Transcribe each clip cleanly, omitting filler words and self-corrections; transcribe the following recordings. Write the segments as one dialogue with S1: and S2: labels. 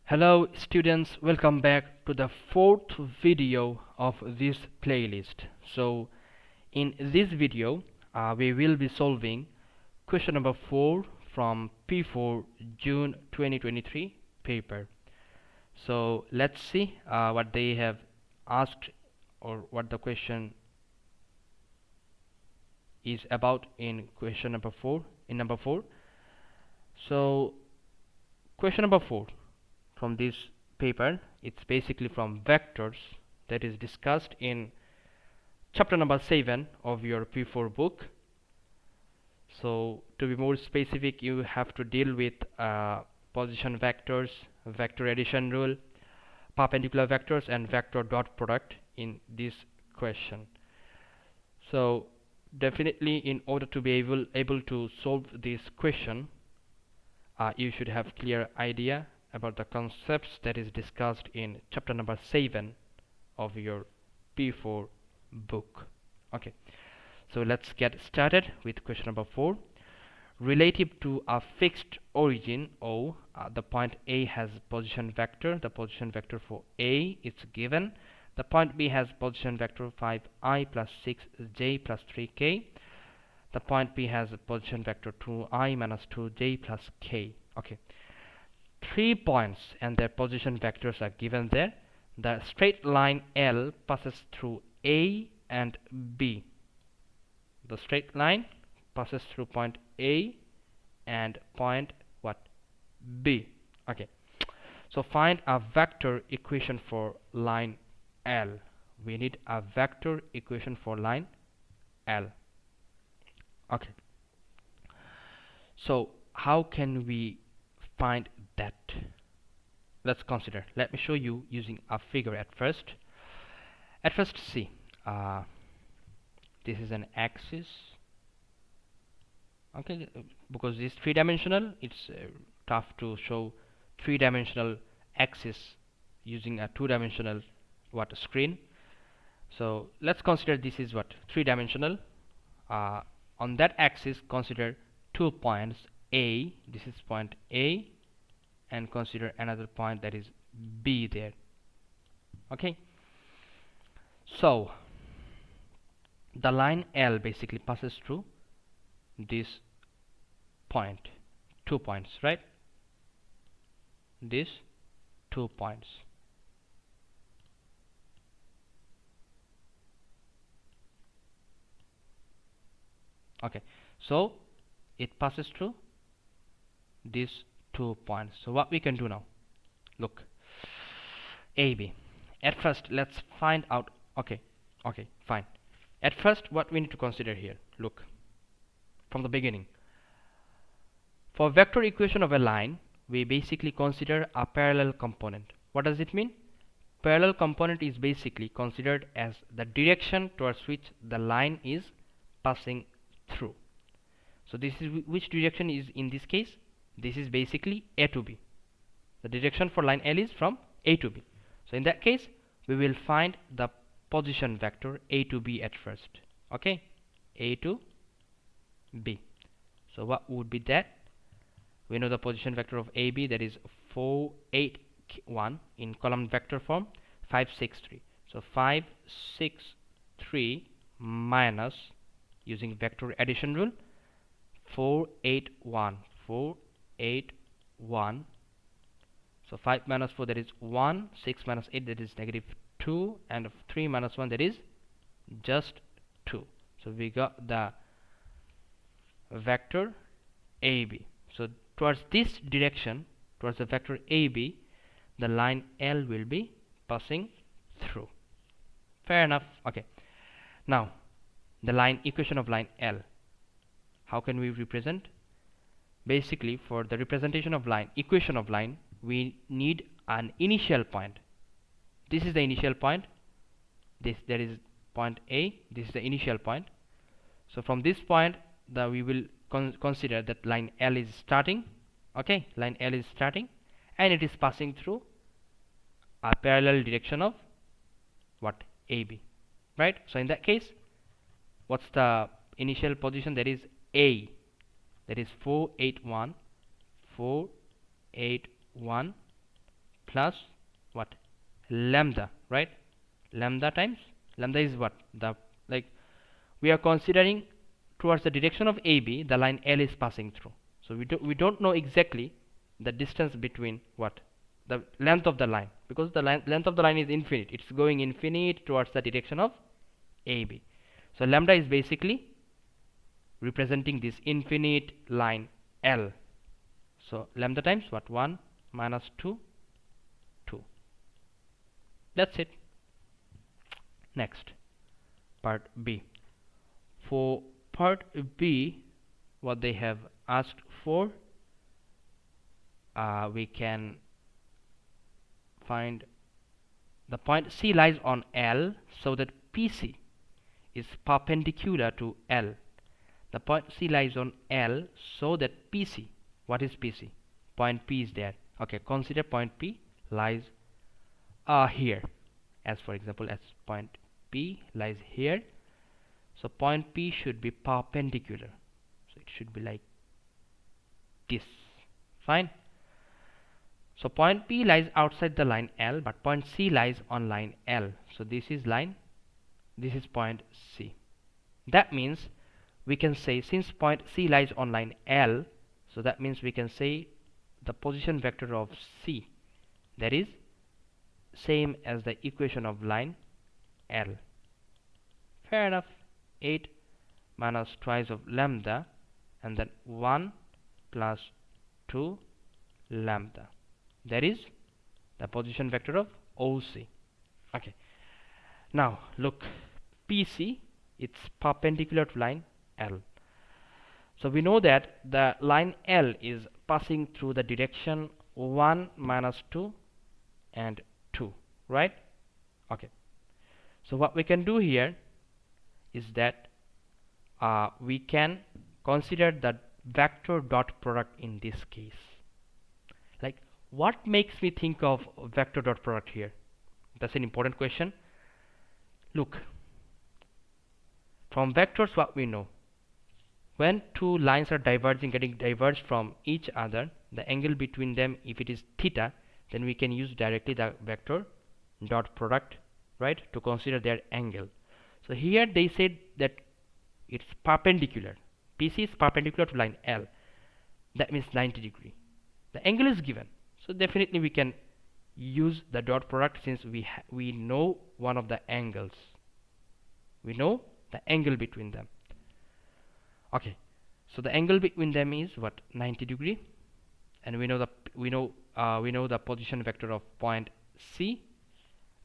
S1: Hello students, welcome back to the fourth video of this playlist. So in this video we will be solving question number 4 from P4 June 2023 paper. So let's see what they have asked or what the question is about in question number 4 number 4. So question number 4 from this paper, it's basically from vectors that is discussed in chapter number 7 of your P4 book. So to be more specific, you have to deal with position vectors, vector addition rule, perpendicular vectors, and vector dot product in this question. So definitely, in order to be able to solve this question, you should have clear idea about the concepts that is discussed in chapter number 7 of your P4 book. Okay, so let's get started with question number 4. Relative to a fixed origin O, the point A has position vector. The position vector for A is given. The point B has position vector 5i plus 6j plus 3k. The point B has a position vector 2i minus 2j plus k. Okay, 3 points and their position vectors are given there. The straight line L passes through A and B. The straight line passes through point A and point what? B. Okay, so find a vector equation for line L. We need a vector equation for line L. Okay, so how can we find that? Let's consider. Let me show you using a figure at first. See, this is an axis. Okay, because this three-dimensional, it's tough to show three-dimensional axis using a two-dimensional screen. So let's consider this is three-dimensional. On that axis, consider 2 points A. This is point A, and consider another point that is B there. Okay, so the line L basically passes through this point, 2 points, right? These 2 points. Okay, so it passes through these 2 points. So what we can do now? Look, AB. At first, let's find out. Okay, fine. At first, what we need to consider here? Look, from the beginning. For vector equation of a line, we basically consider a parallel component. What does it mean? Parallel component is basically considered as the direction towards which the line is passing through. So this is which direction is in this case? This is basically A to B. The direction for line L is from A to B. So in that case, we will find the position vector A to B at first. Okay, A to B. So what would be that? We know the position vector of AB, that is 4, 8, 1 in column vector form, 5, 6, 3. So 5, 6, 3 minus, using vector addition rule, 4, 8, 1. 4, 8, 1. So 5 minus 4, that is 1. 6 minus 8, that is negative 2. And 3 minus 1, that is just 2. So we got the vector AB. So towards this direction, towards the vector AB, the line L will be passing through. Fair enough. Okay. Now, the line equation of line L. How can we represent? Basically, for the representation of line, equation of line, we need an initial point. This is the initial point. There is point A. This is the initial point. So from this point, we will consider that line L is starting. Okay, line L is starting, and it is passing through a parallel direction of what? AB, right? So in that case, what's the initial position? That is A. That is 4, 8, 1, 4, 8, 1, plus what? Lambda, right? Lambda times lambda is what? The like we are considering towards the direction of AB the line L is passing through. So we don't know exactly the distance between what? The length of the line, because the length of the line is infinite. It's going infinite towards the direction of AB. So lambda is basically representing this infinite line L. So lambda times what? 1 minus 2, 2. That's it. Next, part B. For part B, what they have asked for, we can find the point C lies on L so that PC is perpendicular to L. The point C lies on L so that PC, what is PC? Point P is there. Okay, consider point P lies here. As for example, as point P lies here. So point P should be perpendicular. So it should be like this. Fine. So point P lies outside the line L, but point C lies on line L. So this is line, this is point C. That means we can say, since point C lies on line L, so that means we can say the position vector of C, that is same as the equation of line L. Fair enough. 8 minus twice of lambda, and then 1 plus 2 lambda. That is the position vector of OC. Okay. Now look, PC, it's perpendicular to line L. So we know that the line L is passing through the direction 1 minus 2 and 2, right? Okay. So what we can do here is that we can consider the vector dot product in this case. Like, what makes me think of vector dot product here? That's an important question. Look, from vectors what we know, when two lines are diverging, getting diverged from each other, the angle between them, if it is theta, then we can use directly the vector dot product, right, to consider their angle. So here they said that it's perpendicular. PC is perpendicular to line L. That means 90 degree. The angle is given. So definitely we can use the dot product, since we know one of the angles. We know the angle between them. Okay. So the angle between them is what? 90 degree. And we know the position vector of point C.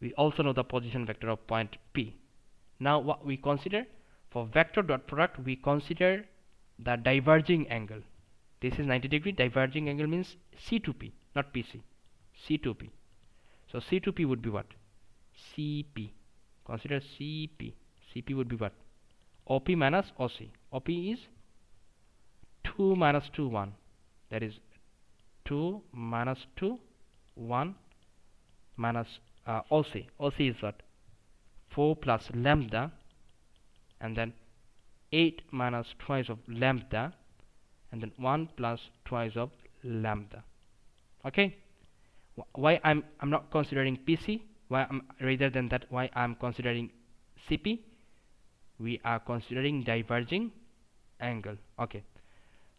S1: We also know the position vector of point P. Now what we consider for vector dot product, we consider the diverging angle. This is 90 degree. Diverging angle means C to P, not PC. C to P. So C to P would be what? CP. Consider CP. CP would be what? OP minus OC. OP is 2 minus 2, 1. That is 2 minus 2, 1 minus OC. OC is what? 4 plus lambda, and then 8 minus twice of lambda, and then 1 plus twice of lambda. Okay. Why I'm not considering PC? Why rather than that, why I'm considering CP? We are considering diverging angle. Okay.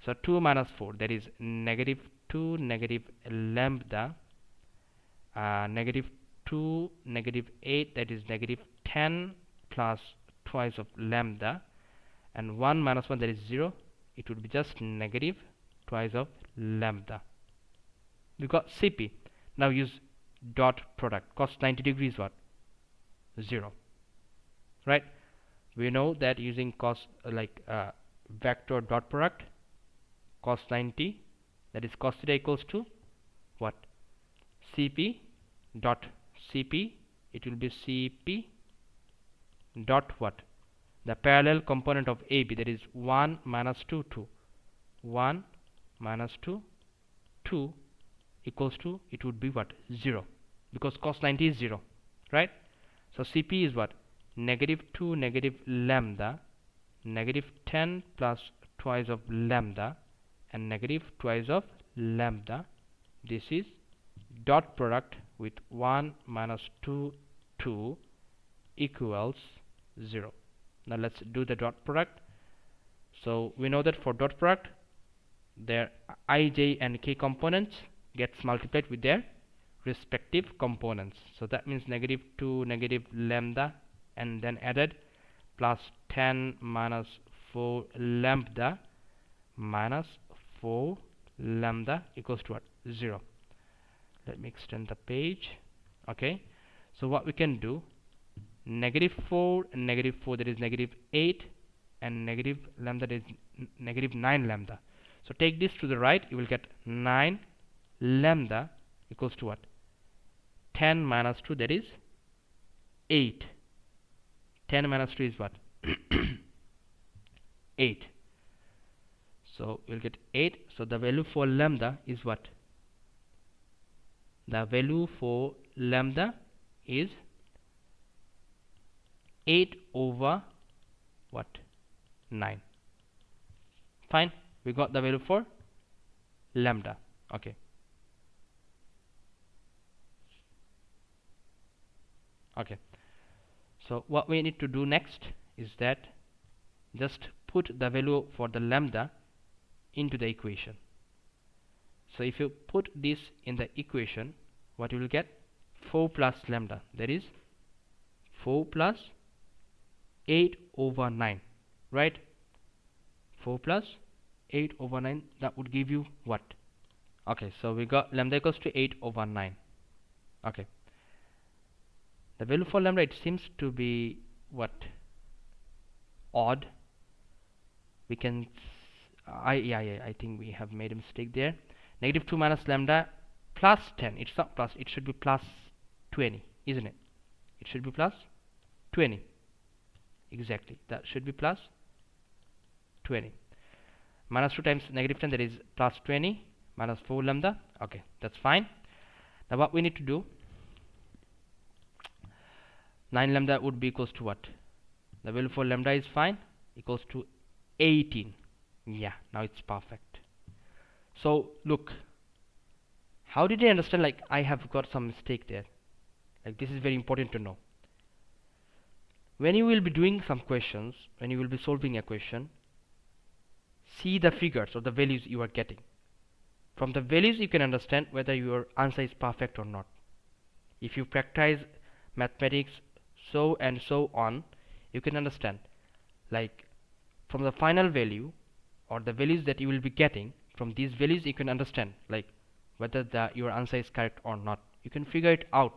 S1: So 2 minus 4, that is negative 2 negative lambda, negative 2 negative 8, that is negative 10 plus twice of lambda, and 1 minus 1, that is 0. It would be just negative twice of lambda. We got CP. Now use dot product. Cos 90 degrees what? 0. Right? We know that using cos vector dot product, cos 90, that is cos theta equals to what? CP dot CP. It will be CP dot what? The parallel component of AB, that is 1 minus 2, 2. 1 minus 2, 2 equals to, it would be what? 0. Because cos 90 is 0. Right? So CP is what? Negative 2 negative lambda, negative 10 plus twice of lambda, and negative twice of lambda. This is dot product with 1 minus 2 2 equals 0. Now let's do the dot product. So we know that for dot product, their I, j and k components gets multiplied with their respective components. So that means -2 -𝗏 and then added plus 10 minus 4 lambda minus 4 lambda equals to what? 0. Let me extend the page. Okay, so what we can do, -4 and -4, that is -8, and negative lambda, that is -9 lambda. So take this to the right, you will get 9 lambda equals to what? 10 minus 2, that is 8. 10 minus 2 is what? 8. So we'll get 8. So the value for lambda is what? The value for lambda is 8 over what? 9. Fine, we got the value for lambda. Okay. Okay. So what we need to do next is that just put the value for the lambda into the equation. So if you put this in the equation, what you will get? 4 plus lambda, that is 4 plus 8 over 9, right? 4 plus 8 over 9, that would give you what? Okay, so we got lambda equals to 8 over 9. Okay, the value for lambda, it seems to be what? Odd. We can I think we have made a mistake there. -2 minus lambda plus 10, it's not plus, it should be plus 20, isn't it? It should be plus 20. Exactly, that should be plus 20. Minus 2 times -10, that is plus 20 minus 4 lambda. Okay, that's fine. Now what we need to do, 9 lambda would be equals to what? The value for lambda is fine, equals to 18. Yeah, now it's perfect. So look, how did I understand? Like, I have got some mistake there. Like, this is very important to know. When you will be doing some questions, when you will be solving a question, see the figures or the values you are getting. From the values you can understand whether your answer is perfect or not. If you practice mathematics so and so on, you can understand, like, from the final value or the values that you will be getting, from these values you can understand, like, whether your answer is correct or not. You can figure it out.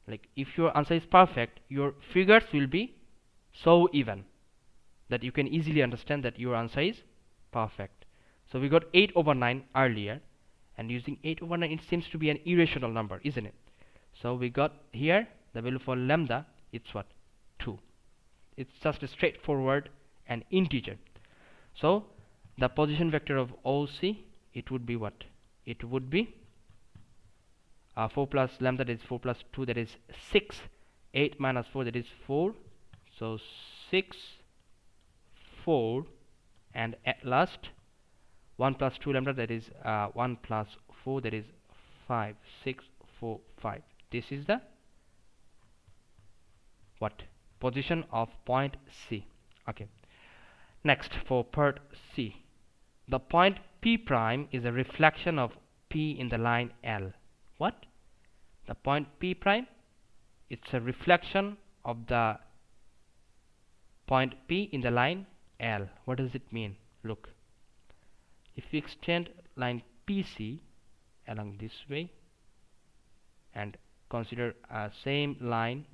S1: Like, if your answer is perfect, your figures will be so even that you can easily understand that your answer is perfect. So we got 8 over 9 earlier, and using 8 over 9, it seems to be an irrational number, isn't it? So we got here the value for lambda, it's what? 2. It's just a straightforward and integer. So the position vector of OC, it would be what? It would be 4 plus lambda, that is 4 plus 2, that is 6. 8 minus 4, that is 4. So 6, 4, and at last 1 plus 2 lambda, that is 1 plus 4, that is 5. 6, 4, 5. This is the what? Position of point C. Okay. Next, for part C, the point P prime is a reflection of P in the line L. What? The point P prime, it's a reflection of the point P in the line L. What does it mean? Look, if we extend line PC along this way and consider a same line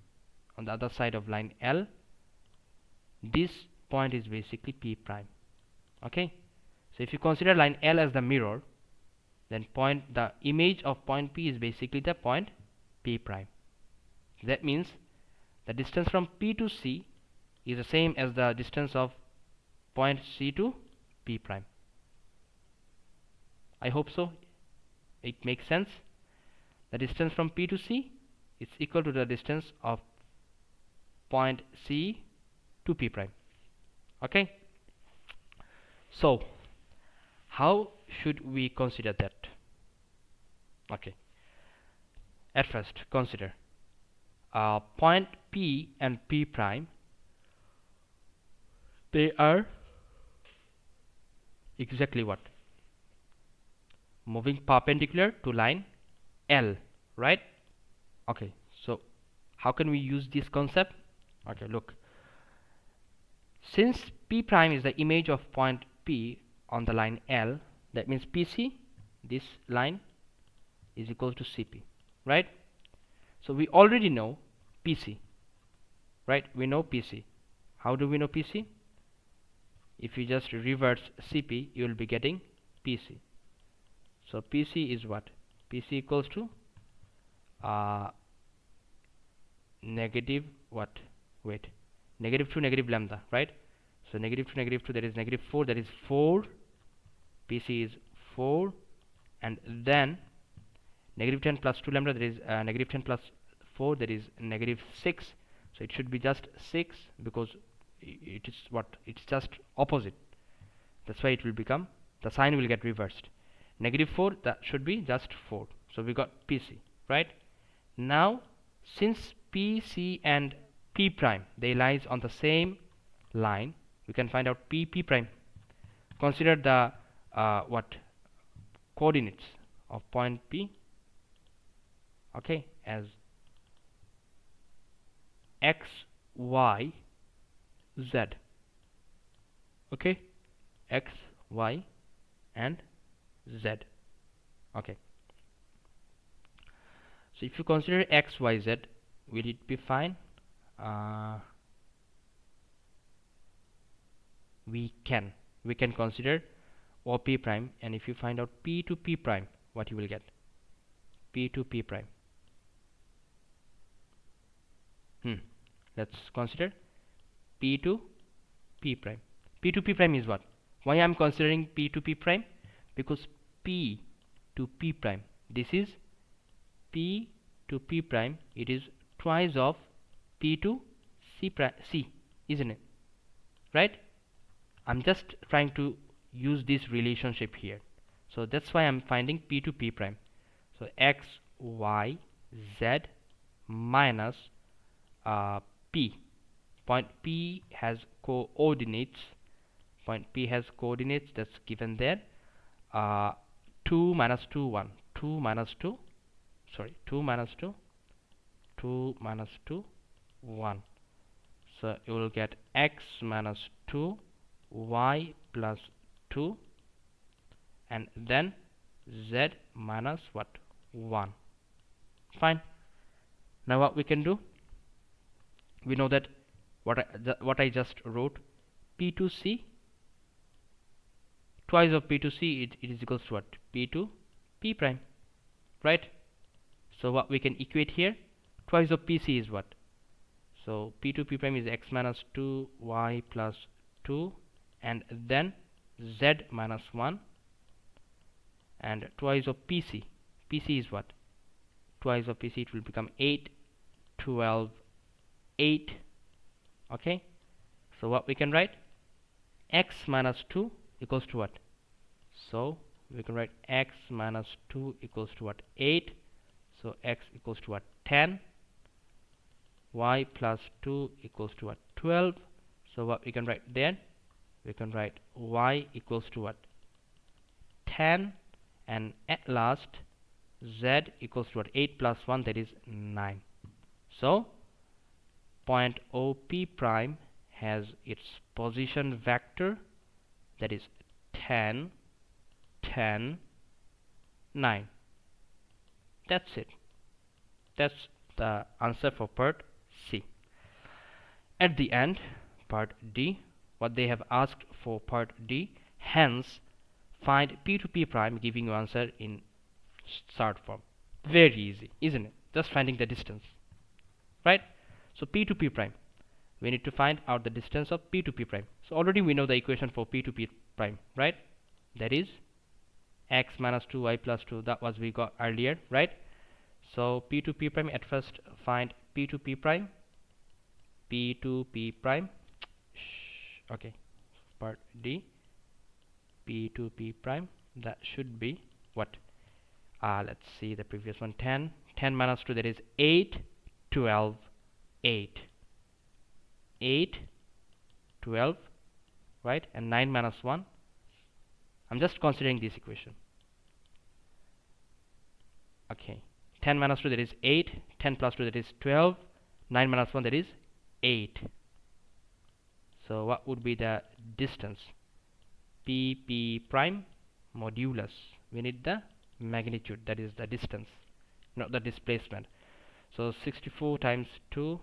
S1: on the other side of line L, this point is basically P prime. Okay, so if you consider line L as the mirror, then the image of point P is basically the point P prime. That means the distance from P to C is the same as the distance of point C to P prime. I hope so. It makes sense. The distance from P to C is equal to the distance of point C to P prime. Okay, so how should we consider that? Okay, At first, consider point P and P prime. They are exactly what? Moving perpendicular to line L, right? Okay, so how can we use this concept? Okay, look. Since P prime is the image of point P on the line L, that means PC, this line, is equal to CP, right? So we already know PC, right? We know PC. How do we know PC? If you just reverse CP, you will be getting PC. So PC is what? PC equals to negative what? Wait, negative 2 negative lambda, right? So negative 2 negative 2, that is negative 4, that is 4. PC is 4, and then negative 10 plus 2 lambda, that is negative 10 plus 4, that is negative 6. So it should be just 6 because it is what? It's just opposite. That's why it will become, the sign will get reversed. Negative 4, that should be just 4. So we got PC, right? Now, since PC and P prime, they lies on the same line, we can find out P prime. Consider the what? Coordinates of point P, okay, as x, y, z. Okay, x, y, and z. Okay. So if you consider x, y, z, will it be fine? We can consider OP prime, and if you find out P to P prime, what you will get? P to P prime. Let's consider P to P prime. P to P prime is what? Why I am considering P to P prime? Because P to P prime, this is P to P prime, it is twice of P to C prime, C, isn't it? Right? I'm just trying to use this relationship here. So that's why I'm finding P to P prime. So x, y, z minus P. Point P has coordinates. Point P has coordinates, that's given there. 2 minus 2, 1. 2 minus 2. Sorry, 2 minus 2. 2 minus 2, 1. So you will get x minus 2, y plus 2, and then z minus what? 1. Fine. Now what we can do? We know that what I just wrote, P to C, twice of P to C, it is equals to what? P to P prime, right? So what we can equate here, twice of PC is what? So P to P prime is x minus 2, y plus 2, and then z minus 1, and twice of PC. PC is what? Twice of PC, it will become 8, 12, 8. Okay, so what we can write? X minus 2 equals to what? So we can write x minus 2 equals to what? 8. So x equals to what? 10. Y plus 2 equals to what? 12. So what we can write there? We can write y equals to what? 10. And at last z equals to what? 8 plus 1, that is 9. So point OP prime has its position vector, that is 10, 10, 9. That's it. That's the answer for part C. At the end, part D, what they have asked for part D, hence find P to P prime, giving you answer in short form. Very easy, isn't it? Just finding the distance, right? So P to P prime, we need to find out the distance of P to P prime. So already we know the equation for P to P prime, right? That is x minus 2y plus 2, that was we got earlier, right? So P to P prime, at first find P to P prime. P to P prime. Okay, part D, P to P prime, that should be what? Let's see the previous one. 10, 10 minus 2, that is 8, 12, 8. 8, 12, right? And 9 minus 1. I'm just considering this equation. Okay. 10 minus 2, that is 8. 10 plus 2, that is 12. 9 minus 1, that is 8. So what would be the distance? PP prime modulus. We need the magnitude, that is the distance, not the displacement. So 64 times 2,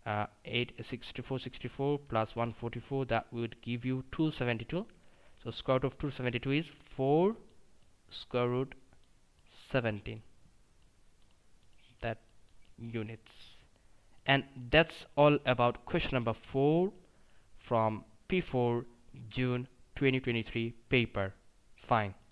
S1: 64 plus 144, that would give you 272. So square root of 272 is 4 square root 17, that units. And that's all about question number 4 from P4 June 2023 paper. Fine.